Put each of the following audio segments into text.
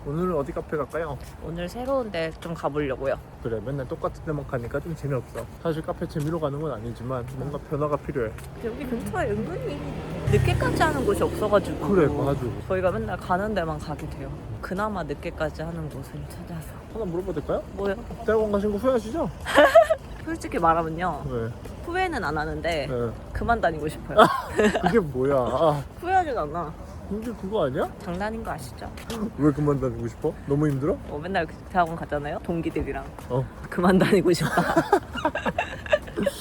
오늘은 어디 카페 갈까요? 오늘 새로운 데 좀 가보려고요. 그래, 맨날 똑같은 데만 가니까 좀 재미없어. 사실 카페 재미로 가는 건 아니지만 뭔가 변화가 필요해. 여기 근처에 은근히 늦게까지 하는 곳이 없어가지고 그래, 맞아. 저희가 맨날 가는 데만 가게 돼요. 그나마 늦게까지 하는 곳을 찾아서. 하나 물어봐도 될까요? 뭐요? 대학원 가신 거 후회하시죠? 솔직히 말하면요, 네. 후회는 안 하는데 네. 그만 다니고 싶어요. 그게 뭐야? 후회하진 않아. 근데 그거 아니야? 장난인 거 아시죠? 왜 그만 다니고 싶어? 너무 힘들어? 맨날 대학원 가잖아요, 동기들이랑. 어. 그만 다니고 싶다.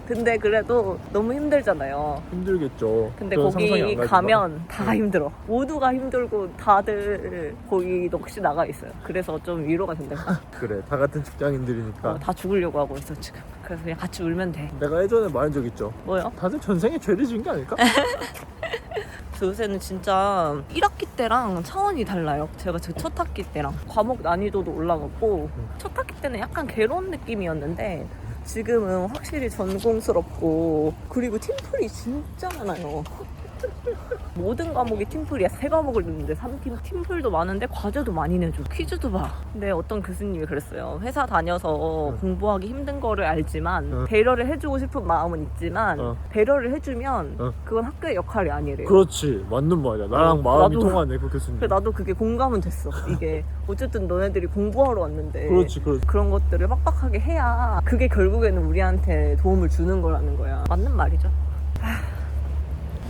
근데 그래도 너무 힘들잖아요. 힘들겠죠. 근데 그런 상상이 안 거기 가지만. 가면 다 힘들어. 모두가 힘들고 다들 거기 넋이 나가 있어요. 그래서 좀 위로가 된달까? 그래, 다 같은 직장인들이니까. 다 죽으려고 하고 있어 지금. 그래서 그냥 같이 울면 돼. 내가 예전에 말한 적 있죠. 뭐요? 다들 전생에 죄를 지은 게 아닐까? 요새는 진짜 1학기 때랑 차원이 달라요. 제가 제 첫 학기 때랑 과목 난이도도 올라갔고, 첫 학기 때는 약간 괴로운 느낌이었는데 지금은 확실히 전공스럽고, 그리고 팀플이 진짜 많아요. 모든 과목이 팀플이야. 3과목을 듣는데 3팀 팀플도 많은데 과제도 많이 내줘. 퀴즈도 봐. 근데 어떤 교수님이 그랬어요. 회사 다녀서 공부하기 힘든 거를 알지만 배려를 해주고 싶은 마음은 있지만 배려를 해주면 그건 학교의 역할이 아니래요. 그렇지, 맞는 말이야. 나랑 마음이 나도- 통하네, 그 교수님. 그래, 나도 그게 공감은 됐어. 이게 어쨌든 너네들이 공부하러 왔는데 그렇지. 그런 것들을 빡빡하게 해야 그게 결국에는 우리한테 도움을 주는 거라는 거야. 맞는 말이죠.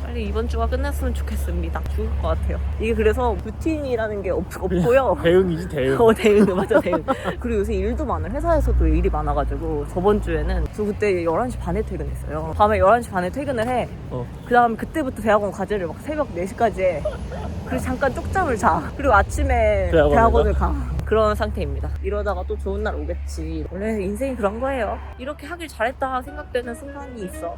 빨리 이번 주가 끝났으면 좋겠습니다. 죽을 것 같아요. 이게 그래서 루틴이라는 게 없고요. 대응이지, 대응. 대응. 맞아, 대응. 그리고 요새 일도 많아요. 회사에서도 일이 많아가지고 저번 주에는 저 그때 11시 반에 퇴근했어요. 밤에 11시 반에 퇴근을 해. 그 다음에 그때부터 대학원 과제를 막 새벽 4시까지 해. 그리고 잠깐 쪽잠을 자. 그리고 아침에 대학원을 가. 그런 상태입니다. 이러다가 또 좋은 날 오겠지. 원래 인생이 그런 거예요. 이렇게 하길 잘했다 생각되는 순간이 있어.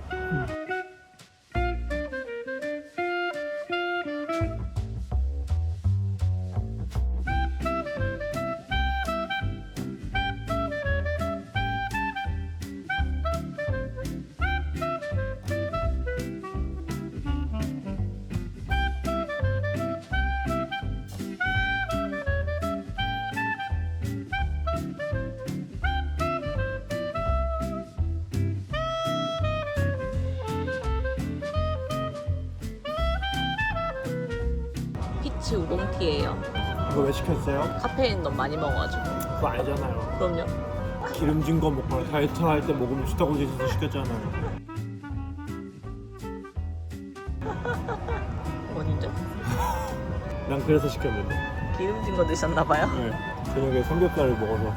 피치 우동티예요. 이거 왜 시켰어요? 카페인 너무 많이 먹어가지고. 그거 아니잖아요. 그럼요. 기름진 거 먹거나 다이어트 할 때 먹으면 좋다고 해서 시켰잖아요. 원인죠? 난 그래서 시켰는데. 기름진 거 드셨나봐요. 네. 저녁에 삼겹살을 먹어서.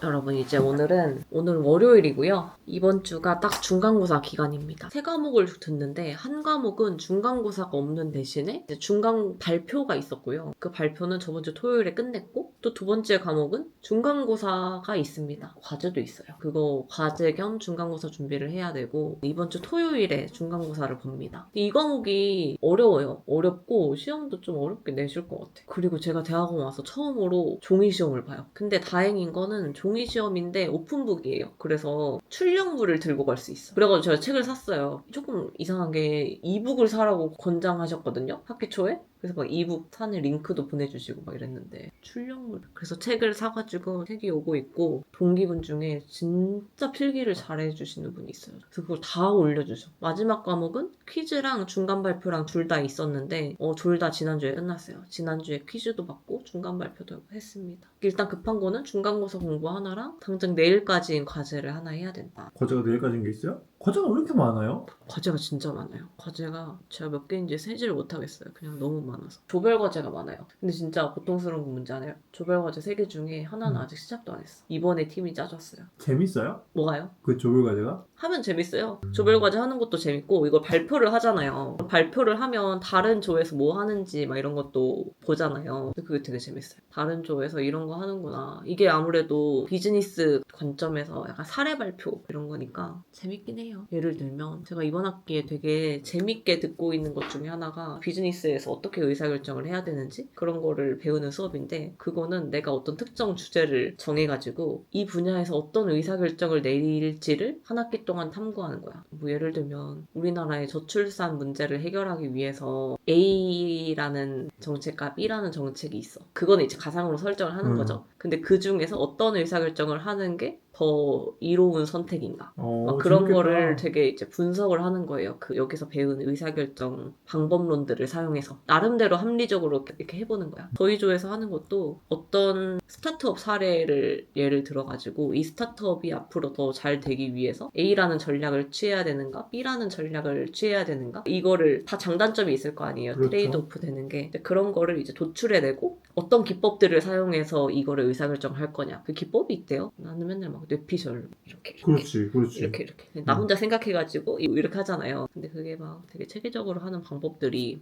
여러분, 이제 오늘 월요일이고요. 이번 주가 딱 중간고사 기간입니다. 3과목을 듣는데 한 과목은 중간고사가 없는 대신에 이제 중간 발표가 있었고요. 그 발표는 저번 주 토요일에 끝냈고, 또 두 번째 과목은 중간고사가 있습니다. 과제도 있어요. 그거 과제 겸 중간고사 준비를 해야 되고, 이번 주 토요일에 중간고사를 봅니다. 이 과목이 어려워요. 어렵고 시험도 좀 어렵게 내실 것 같아요. 그리고 제가 대학원 와서 처음으로 종이시험을 봐요. 근데 다행인 거는 종이시험인데 오픈북이에요. 그래서 출력물을 들고 갈 수 있어. 그래가지고 제가 책을 샀어요. 조금 이상한 게 이북을 사라고 권장하셨거든요. 학기 초에. 그래서 막 이북 사는 링크도 보내주시고 막 이랬는데 출력물. 그래서 책을 사가지고 책이 오고 있고, 동기분 중에 진짜 필기를 잘해주시는 분이 있어요. 그래서 그걸 다 올려주셔. 마지막 과목은 퀴즈랑 중간 발표랑 둘 다 있었는데 둘 다 지난주에 끝났어요. 지난주에 퀴즈도 받고 중간 발표도 했습니다. 일단 급한 거는 중간고사 공부 하나랑 당장 내일까지인 과제를 하나 해야 된다. 과제가 내일까지인 게 있어요? 과제가 왜 이렇게 많아요? 과제가 진짜 많아요. 과제가 제가 몇 개인지 세지를 못하겠어요. 그냥 너무 많아서. 조별 과제가 많아요. 근데 진짜 고통스러운 건 뭔지 알아요? 조별 과제 3개 중에 하나는 아직 시작도 안 했어. 이번에 팀이 짜줬어요. 재밌어요? 뭐가요? 그 조별 과제가? 하면 재밌어요. 조별 과제 하는 것도 재밌고, 이걸 발표를 하잖아요. 발표를 하면 다른 조에서 뭐 하는지 막 이런 것도 보잖아요. 근데 그게 되게 재밌어요. 다른 조에서 이런 거 하는구나. 이게 아무래도 비즈니스 관점에서 약간 사례 발표 이런 거니까 재밌긴 해요. 해요. 예를 들면 제가 이번 학기에 되게 재밌게 듣고 있는 것 중에 하나가 비즈니스에서 어떻게 의사결정을 해야 되는지 그런 거를 배우는 수업인데, 그거는 내가 어떤 특정 주제를 정해가지고 이 분야에서 어떤 의사결정을 내릴지를 한 학기 동안 탐구하는 거야. 뭐 예를 들면 우리나라의 저출산 문제를 해결하기 위해서 A라는 정책과 B라는 정책이 있어. 그거는 이제 가상으로 설정을 하는 거죠. 근데 그 중에서 어떤 의사결정을 하는 게 더 이로운 선택인가? 막 그런 재밌겠다. 거를 되게 이제 분석을 하는 거예요. 그 여기서 배운 의사결정 방법론들을 사용해서 나름대로 합리적으로 이렇게 해보는 거야. 저희 조에서 하는 것도 어떤 스타트업 사례를 예를 들어가지고 이 스타트업이 앞으로 더 잘 되기 위해서 A라는 전략을 취해야 되는가? B라는 전략을 취해야 되는가? 이거를 다 장단점이 있을 거 아니에요. 그렇죠. 트레이드오프 되는 게. 근데 그런 거를 이제 도출해내고 어떤 기법들을 사용해서 이거를 의사결정을 할 거냐. 그 기법이 있대요. 나는 맨날 막 뇌피셜 이렇게 그렇지. 이렇게 나 혼자 생각해가지고 이렇게 하잖아요. 근데 그게 막 되게 체계적으로 하는 방법들이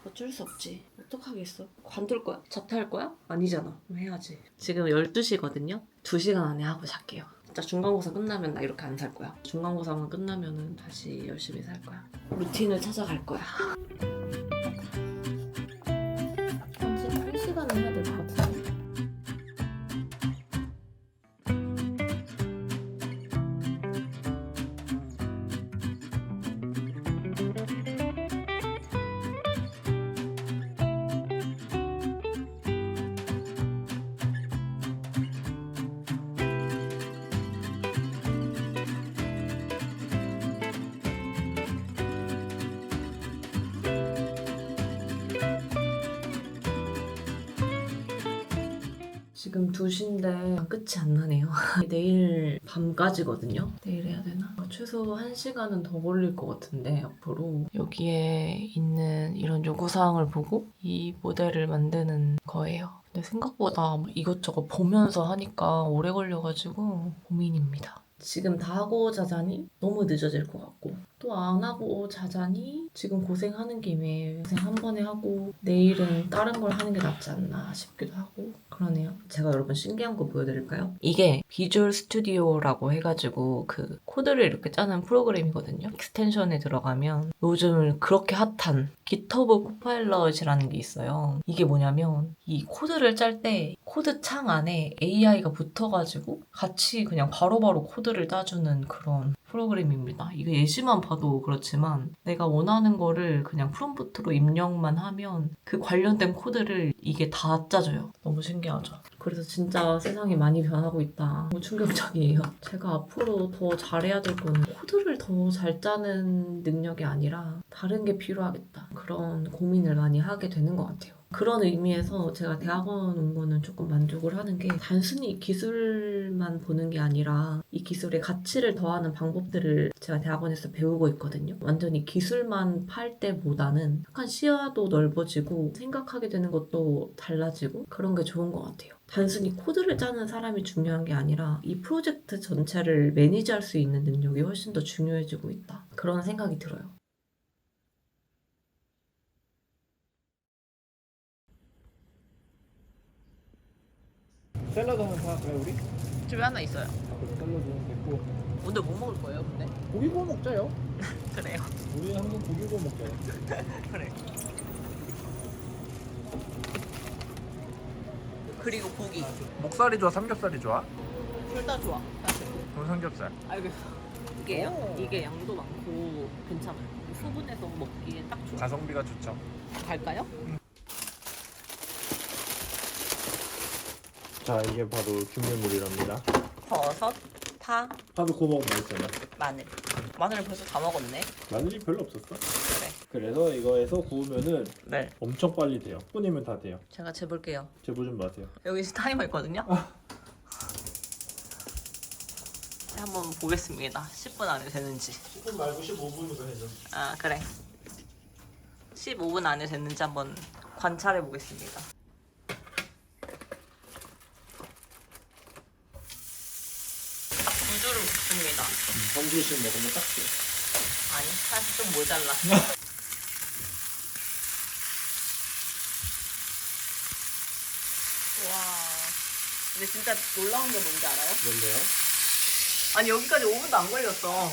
어쩔 수 없지. 어떡하겠어. 관둘 거야? 자퇴할 거야? 아니잖아. 그럼 해야지. 지금 12시거든요. 2시간 안에 하고 잘게요. 진짜 중간고사 끝나면 나 이렇게 안 살 거야. 중간고사만 끝나면은 다시 열심히 살 거야. 루틴을 찾아갈 거야. 1시간은 해야 될 것 같은데. 지금 2시인데 끝이 안 나네요. 내일 밤까지거든요. 내일 해야 되나? 최소 1시간은 더 걸릴 것 같은데 앞으로 여기에 있는 이런 요구사항을 보고 이 모델을 만드는 거예요. 근데 생각보다 이것저것 보면서 하니까 오래 걸려가지고 고민입니다. 지금 다 하고 자자니 너무 늦어질 것 같고, 또 안 하고 자자니 지금 고생하는 김에 고생 한 번에 하고 내일은 다른 걸 하는 게 낫지 않나 싶기도 하고 그러네요. 제가 여러분 신기한 거 보여드릴까요? 이게 비주얼 스튜디오라고 해가지고 그 코드를 이렇게 짜는 프로그램이거든요. 익스텐션에 들어가면 요즘 그렇게 핫한 깃허브 코파일럿이라는 게 있어요. 이게 뭐냐면 이 코드를 짤 때 코드 창 안에 AI가 붙어가지고 같이 그냥 바로바로 코드를 짜주는 그런 프로그램입니다. 이거 예시만 봐도 그렇지만 내가 원하는 거를 그냥 프롬프트로 입력만 하면 그 관련된 코드를 이게 다 짜줘요. 너무 신기하죠? 그래서 진짜 세상이 많이 변하고 있다. 너무 충격적이에요. 제가 앞으로 더 잘해야 될 거는 코드를 더 잘 짜는 능력이 아니라 다른 게 필요하겠다. 그런 고민을 많이 하게 되는 것 같아요. 그런 의미에서 제가 대학원 온 거는 조금 만족을 하는 게 단순히 기술만 보는 게 아니라 이 기술의 가치를 더하는 방법들을 제가 대학원에서 배우고 있거든요. 완전히 기술만 팔 때보다는 약간 시야도 넓어지고 생각하게 되는 것도 달라지고 그런 게 좋은 것 같아요. 단순히 코드를 짜는 사람이 중요한 게 아니라 이 프로젝트 전체를 매니지할 수 있는 능력이 훨씬 더 중요해지고 있다. 그런 생각이 들어요. 샐러드 하나 사갈까요 우리? 집에 하나 있어요. 샐러드 됐고 오늘 뭐 먹을 거예요, 근데? 고기 구워 먹자요. 그래요. 우리 항상 고기 구워 먹자요. 그래. 그리고 고기. 목살이 좋아, 삼겹살이 좋아? 둘 다 좋아. 사실. 그럼 삼겹살. 알겠어. 이게 양도 많고 괜찮아요. 소분해서 먹기에 딱 좋아. 가성비가 좋죠. 갈까요? 자, 이게 바로 준비물이랍니다. 버섯, 파, 파도 구워 먹으면 맛있잖아. 마늘. 마늘을 벌써 다 먹었네. 마늘이 별로 없었어. 그래. 그래서 이거에서 구우면은 네. 엄청 빨리 돼요. 10분이면 다 돼요. 제가 재볼게요. 재보 좀 마세요. 여기 타이머 있거든요. 한번 보겠습니다. 10분 안에 되는지. 10분 말고 15분으로 해줘. 아, 그래. 15분 안에 됐는지 한번 관찰해 보겠습니다. 딱 2주를 붓습니다. 한 줄씩 먹으면 딱 돼. 아니, 사실 좀 모자라. 와. 근데 진짜 놀라운 게 뭔지 알아요? 뭔데요? 아니, 여기까지 5분도 안 걸렸어.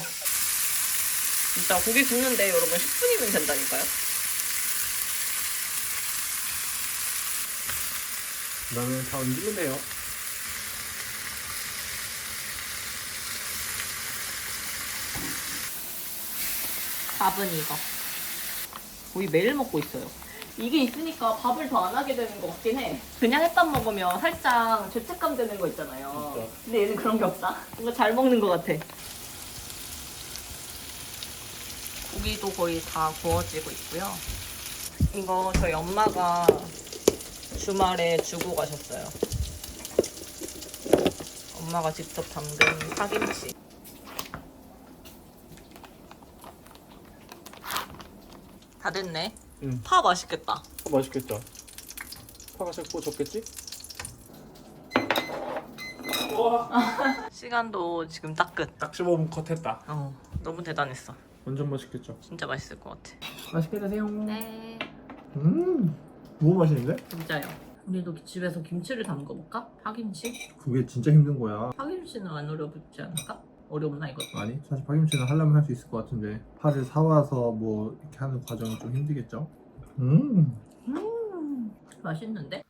진짜 고기 굽는데 여러분 10분이면 된다니까요. 나는 다 얹으면 돼요. 밥은 이거. 거의 매일 먹고 있어요. 이게 있으니까 밥을 더 안 하게 되는 것 같긴 해. 그냥 햇밥 먹으면 살짝 죄책감 드는 거 있잖아요. 진짜. 근데 얘는 그런 게 없다. 뭔가 잘 먹는 것 같아. 고기도 거의 다 구워지고 있고요. 이거 저희 엄마가 주말에 주고 가셨어요. 엄마가 직접 담근 파김치. 다 됐네. 응. 파 맛있겠다. 맛있겠죠. 파가 작고 적겠지? 시간도 지금 딱 끝. 딱 15분 컷했다. 너무 대단했어. 완전 맛있겠죠. 진짜 맛있을 것 같아. 맛있게 드세요. 네. 너무 맛있는데? 진짜요. 우리도 집에서 김치를 담궈볼까? 파김치? 그게 진짜 힘든 거야. 파김치는 안 어렵지 않을까? 어렵나 이것도? 아니 사실 파김치는 하려면 할 수 있을 것 같은데 파를 사와서 뭐 이렇게 하는 과정은 좀 힘들겠죠? 맛있는데?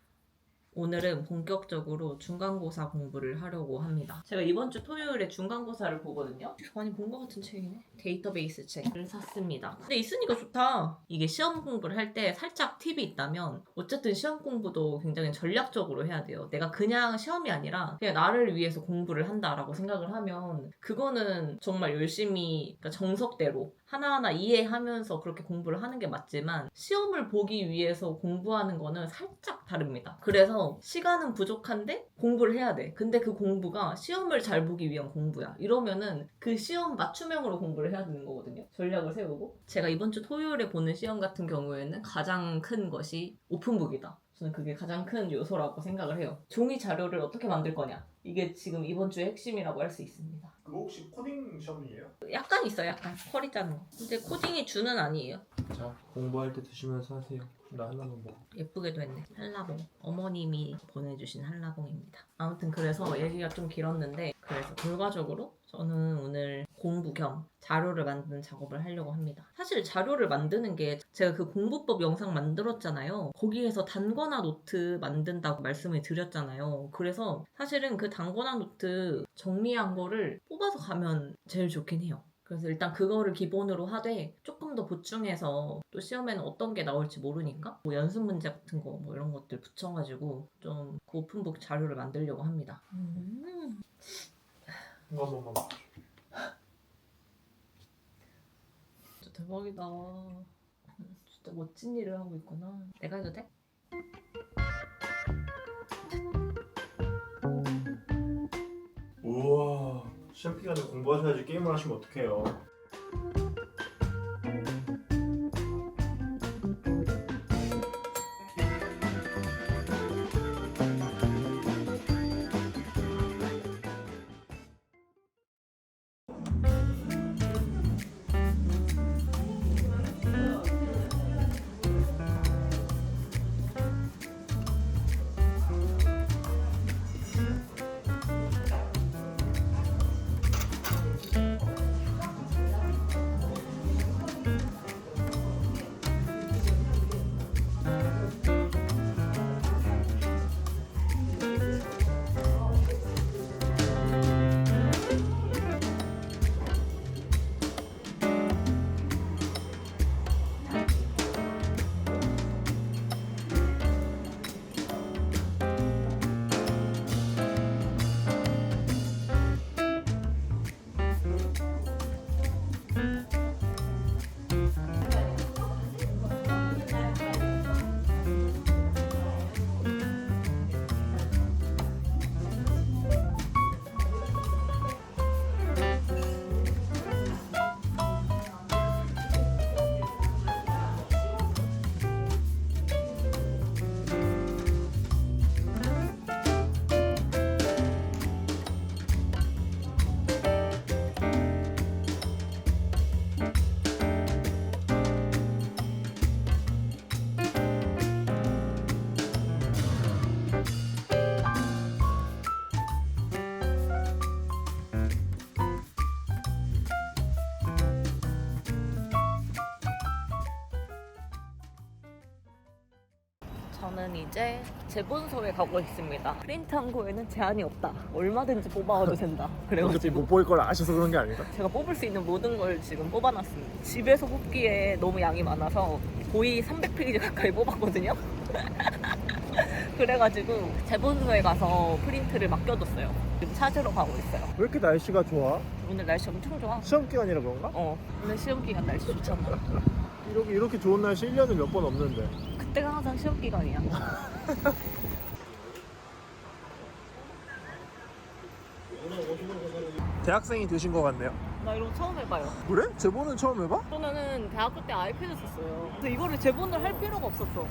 오늘은 본격적으로 중간고사 공부를 하려고 합니다. 제가 이번 주 토요일에 중간고사를 보거든요. 많이 본 것 같은 책이네. 데이터베이스 책을 샀습니다. 근데 있으니까 좋다. 이게 시험 공부를 할 때 살짝 팁이 있다면 어쨌든 시험 공부도 굉장히 전략적으로 해야 돼요. 내가 그냥 시험이 아니라 그냥 나를 위해서 공부를 한다라고 생각을 하면 그거는 정말 열심히 그러니까 정석대로 하나하나 이해하면서 그렇게 공부를 하는 게 맞지만 시험을 보기 위해서 공부하는 거는 살짝 다릅니다. 그래서 시간은 부족한데 공부를 해야 돼. 근데 그 공부가 시험을 잘 보기 위한 공부야. 이러면은 그 시험 맞춤형으로 공부를 해야 되는 거거든요. 전략을 세우고. 제가 이번 주 토요일에 보는 시험 같은 경우에는 가장 큰 것이 오픈북이다. 저는 그게 가장 큰 요소라고 생각을 해요. 종이 자료를 어떻게 만들 거냐. 이게 지금 이번 주의 핵심이라고 할 수 있습니다. 그거 혹시 코딩 시험이에요? 약간 있어요. 약간 펄이 짜는 거. 근데 코딩이 주는 아니에요. 자 공부할 때 드시면서 하세요. 나 하나만 먹어. 예쁘게도 했네. 한라봉. 어머님이 보내주신 한라봉입니다. 아무튼 그래서 얘기가 좀 길었는데 그래서 결과적으로 저는 오늘 공부 겸 자료를 만드는 작업을 하려고 합니다. 사실 자료를 만드는 게 제가 그 공부법 영상 만들었잖아요. 거기에서 단권화 노트 만든다고 말씀을 드렸잖아요. 그래서 사실은 그 단권화 노트 정리한 거를 뽑아서 가면 제일 좋긴 해요. 그래서 일단 그거를 기본으로 하되 조금 더 보충해서 또 시험에는 어떤 게 나올지 모르니까 뭐 연습 문제 같은 거 뭐 이런 것들 붙여가지고 좀 그 오픈북 자료를 만들려고 합니다. 이거 한 번만. 진짜 대박이다. 진짜 멋진 일을 하고 있구나. 내가 해도 돼? 우와 시험 기간에 공부하셔야지 게임을 하시면 어떡해요. 저는 이제 재본소에 가고 있습니다. 프린트 한 거에는 제한이 없다. 얼마든지 뽑아와도 된다. 어차피 그래가지고 못 보일 걸 아셔서 그런 게 아닌가? 제가 뽑을 수 있는 모든 걸 지금 뽑아놨습니다. 집에서 뽑기에 너무 양이 많아서 거의 300페이지 가까이 뽑았거든요. 그래가지고 재본소에 가서 프린트를 맡겨뒀어요. 지금 찾으러 가고 있어요. 왜 이렇게 날씨가 좋아? 오늘 날씨 엄청 좋아. 시험 기간이라 그런가? 오늘 시험 기간 날씨 좋잖아. 이렇게 좋은 날씨 1년에 몇 번 없는데. 그때가 항상 시험 기간이야. 대학생이 되신 것 같네요. 나 이런 거 처음 해봐요. 그래? 제보는 처음 해봐? 저는 대학교 때 아이패드 썼어요. 그래서 이거를 재본을 할 필요가 없었어.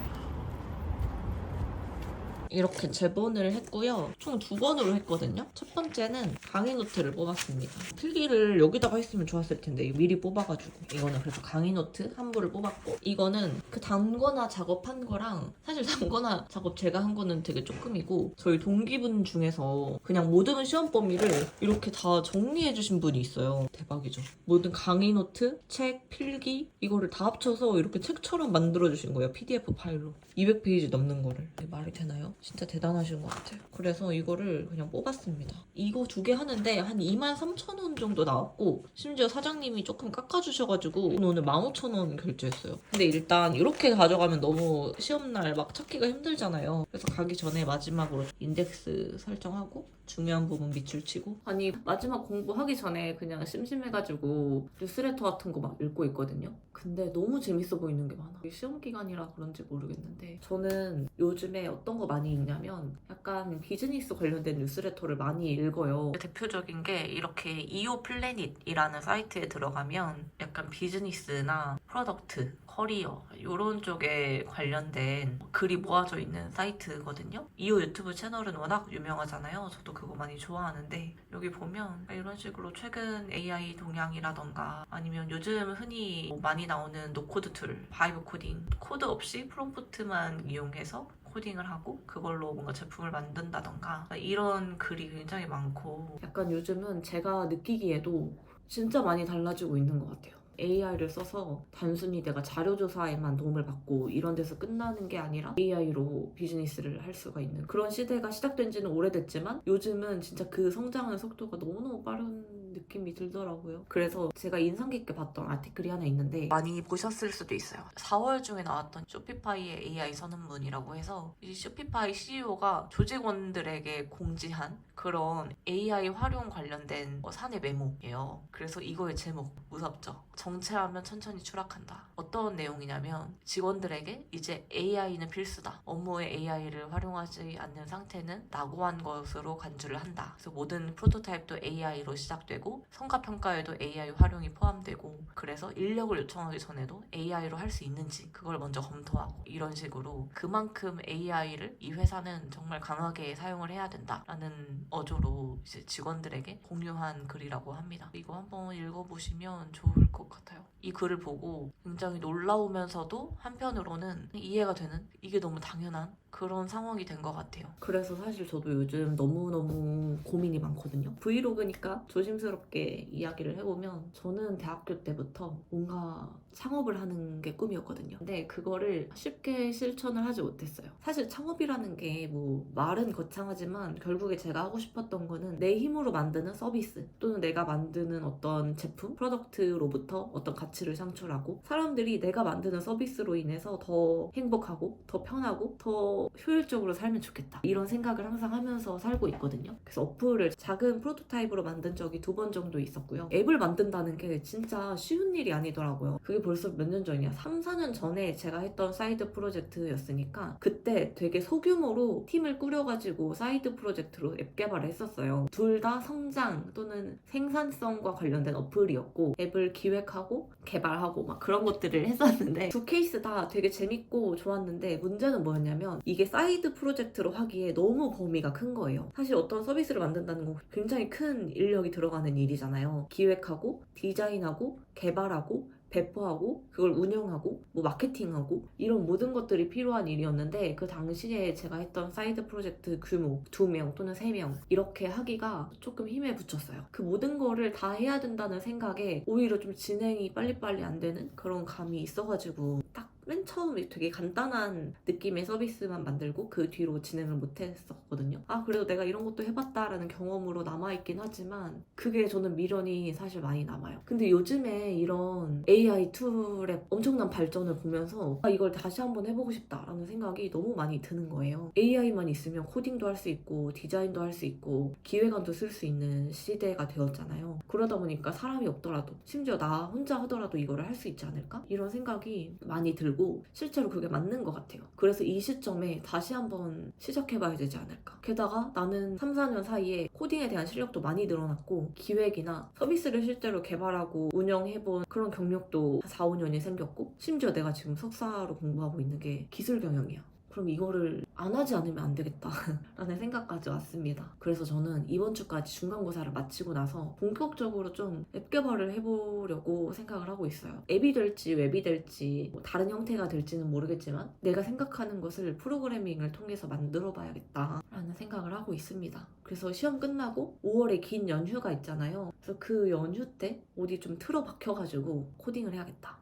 이렇게 재본을 했고요. 총 2번으로 했거든요. 첫 번째는 강의 노트를 뽑았습니다. 필기를 여기다가 했으면 좋았을 텐데 미리 뽑아가지고 이거는 그래서 강의 노트 한 부를 뽑았고 이거는 그 단거나 작업한 거랑 사실 단거나 작업 제가 한 거는 되게 조금이고 저희 동기분 중에서 그냥 모든 시험 범위를 이렇게 다 정리해 주신 분이 있어요. 대박이죠. 모든 강의 노트, 책, 필기 이거를 다 합쳐서 이렇게 책처럼 만들어 주신 거예요. PDF 파일로. 200페이지 넘는 거를. 말이 되나요? 진짜 대단하신 것 같아요. 그래서 이거를 그냥 뽑았습니다. 이거 2개 하는데 한 23,000원 정도 나왔고 심지어 사장님이 조금 깎아주셔가지고 오늘 15,000원 결제했어요. 근데 일단 이렇게 가져가면 너무 시험날 막 찾기가 힘들잖아요. 그래서 가기 전에 마지막으로 인덱스 설정하고 중요한 부분 밑줄 치고 아니 마지막 공부하기 전에 그냥 심심해가지고 뉴스레터 같은 거 막 읽고 있거든요. 근데 너무 재밌어 보이는 게 많아. 시험 기간이라 그런지 모르겠는데 저는 요즘에 어떤 거 많이 읽냐면 약간 비즈니스 관련된 뉴스레터를 많이 읽어요. 대표적인 게 이렇게 이오 플래닛이라는 사이트에 들어가면 약간 비즈니스나 프로덕트, 커리어 이런 쪽에 관련된 글이 모아져 있는 사이트거든요. 이오 유튜브 채널은 워낙 유명하잖아요. 저도 그거 많이 좋아하는데 여기 보면 이런 식으로 최근 AI 동향이라던가 아니면 요즘 흔히 많이 나오는 노코드 툴, 바이브 코딩, 코드 없이 프롬프트만 이용해서 코딩을 하고 그걸로 뭔가 제품을 만든다던가 이런 글이 굉장히 많고 약간 요즘은 제가 느끼기에도 진짜 많이 달라지고 있는 것 같아요. AI를 써서 단순히 내가 자료조사에만 도움을 받고 이런 데서 끝나는 게 아니라 AI로 비즈니스를 할 수가 있는 그런 시대가 시작된 지는 오래됐지만 요즘은 진짜 그 성장하는 속도가 너무너무 빠른 느낌이 들더라고요. 그래서 제가 인상 깊게 봤던 아티클이 하나 있는데 많이 보셨을 수도 있어요. 4월 중에 나왔던 쇼피파이의 AI 선언문이라고 해서 이 쇼피파이 CEO가 조직원들에게 공지한 그런 AI 활용 관련된 사내 메모예요. 그래서 이거의 제목 무섭죠? 정체하면 천천히 추락한다. 어떤 내용이냐면 직원들에게 이제 AI는 필수다. 업무에 AI를 활용하지 않는 상태는 낙오한 것으로 간주를 한다. 그래서 모든 프로토타입도 AI로 시작되고 성과평가에도 AI 활용이 포함되고 그래서 인력을 요청하기 전에도 AI로 할 수 있는지 그걸 먼저 검토하고 이런 식으로 그만큼 AI를 이 회사는 정말 강하게 사용을 해야 된다라는 어조로 이제 직원들에게 공유한 글이라고 합니다. 이거 한번 읽어보시면 좋을 것 같아요. 이 글을 보고 굉장히 놀라우면서도 한편으로는 이해가 되는 이게 너무 당연한 그런 상황이 된 것 같아요. 그래서 사실 저도 요즘 너무너무 고민이 많거든요. 브이로그니까 조심스럽게 이야기를 해보면 저는 대학교 때부터 뭔가 창업을 하는 게 꿈이었거든요. 근데 그거를 쉽게 실천을 하지 못했어요. 사실 창업이라는 게 뭐 말은 거창하지만 결국에 제가 하고 싶었던 거는 내 힘으로 만드는 서비스 또는 내가 만드는 어떤 제품, 프로덕트로부터 어떤 가치를 창출하고 사람들이 내가 만드는 서비스로 인해서 더 행복하고 더 편하고 더 효율적으로 살면 좋겠다. 이런 생각을 항상 하면서 살고 있거든요. 그래서 어플을 작은 프로토타입으로 만든 적이 2번 정도 있었고요. 앱을 만든다는 게 진짜 쉬운 일이 아니더라고요. 그게 벌써 몇 년 전이야. 3, 4년 전에 제가 했던 사이드 프로젝트였으니까 그때 되게 소규모로 팀을 꾸려가지고 사이드 프로젝트로 앱 개발을 했었어요. 둘 다 성장 또는 생산성과 관련된 어플이었고 앱을 기획하고 개발하고 막 그런 것들을 했었는데 두 케이스 다 되게 재밌고 좋았는데 문제는 뭐였냐면 이게 사이드 프로젝트로 하기에 너무 범위가 큰 거예요. 사실 어떤 서비스를 만든다는 건 굉장히 큰 인력이 들어가는 일이잖아요. 기획하고 디자인하고 개발하고 배포하고 그걸 운영하고 뭐 마케팅하고 이런 모든 것들이 필요한 일이었는데 그 당시에 제가 했던 사이드 프로젝트 규모 2명 또는 3명 이렇게 하기가 조금 힘에 부쳤어요. 그 모든 거를 다 해야 된다는 생각에 오히려 좀 진행이 빨리빨리 안 되는 그런 감이 있어가지고 딱 맨 처음에 되게 간단한 느낌의 서비스만 만들고 그 뒤로 진행을 못했었거든요. 아, 그래도 내가 이런 것도 해봤다라는 경험으로 남아있긴 하지만 그게 저는 미련이 사실 많이 남아요. 근데 요즘에 이런 AI 툴의 엄청난 발전을 보면서 아, 이걸 다시 한번 해보고 싶다라는 생각이 너무 많이 드는 거예요. AI만 있으면 코딩도 할 수 있고 디자인도 할 수 있고 기획안도 쓸 수 있는 시대가 되었잖아요. 그러다 보니까 사람이 없더라도 심지어 나 혼자 하더라도 이거를 할 수 있지 않을까? 이런 생각이 많이 들고 실제로 그게 맞는 것 같아요. 그래서 이 시점에 다시 한번 시작해봐야 되지 않을까? 게다가 나는 3, 4년 사이에 코딩에 대한 실력도 많이 늘어났고 기획이나 서비스를 실제로 개발하고 운영해본 그런 경력도 4, 5년이 생겼고 심지어 내가 지금 석사로 공부하고 있는 게 기술 경영이야. 그럼 이거를 안 하지 않으면 안 되겠다 라는 생각까지 왔습니다. 그래서 저는 이번 주까지 중간고사를 마치고 나서 본격적으로 좀 앱 개발을 해보려고 생각을 하고 있어요. 앱이 될지 웹이 될지 뭐 다른 형태가 될지는 모르겠지만 내가 생각하는 것을 프로그래밍을 통해서 만들어 봐야겠다 라는 생각을 하고 있습니다. 그래서 시험 끝나고 5월에 긴 연휴가 있잖아요. 그래서 그 연휴 때 어디 좀 틀어박혀가지고 코딩을 해야겠다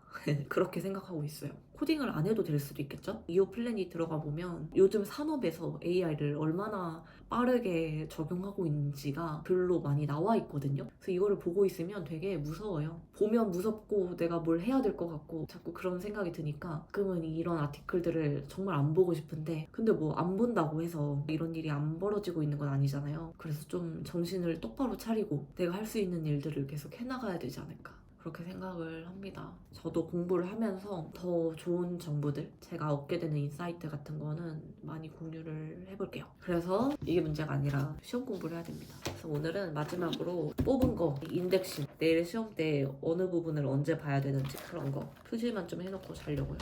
그렇게 생각하고 있어요. 코딩을 안 해도 될 수도 있겠죠? 이오 플래닛 들어가 보면 요즘 산업에서 AI를 얼마나 빠르게 적용하고 있는지가 글로 많이 나와 있거든요. 그래서 이거를 보고 있으면 되게 무서워요. 보면 무섭고 내가 뭘 해야 될 것 같고 자꾸 그런 생각이 드니까 가끔은 이런 아티클들을 정말 안 보고 싶은데 근데 뭐 안 본다고 해서 이런 일이 안 벌어지고 있는 건 아니잖아요. 그래서 좀 정신을 똑바로 차리고 내가 할 수 있는 일들을 계속 해나가야 되지 않을까. 그렇게 생각을 합니다. 저도 공부를 하면서 더 좋은 정보들, 제가 얻게 되는 인사이트 같은 거는 많이 공유를 해볼게요. 그래서 이게 문제가 아니라 시험 공부를 해야 됩니다. 그래서 오늘은 마지막으로 뽑은 거, 인덱싱, 내일 시험 때 어느 부분을 언제 봐야 되는지 그런 거 표시만 좀 해놓고 자려고요.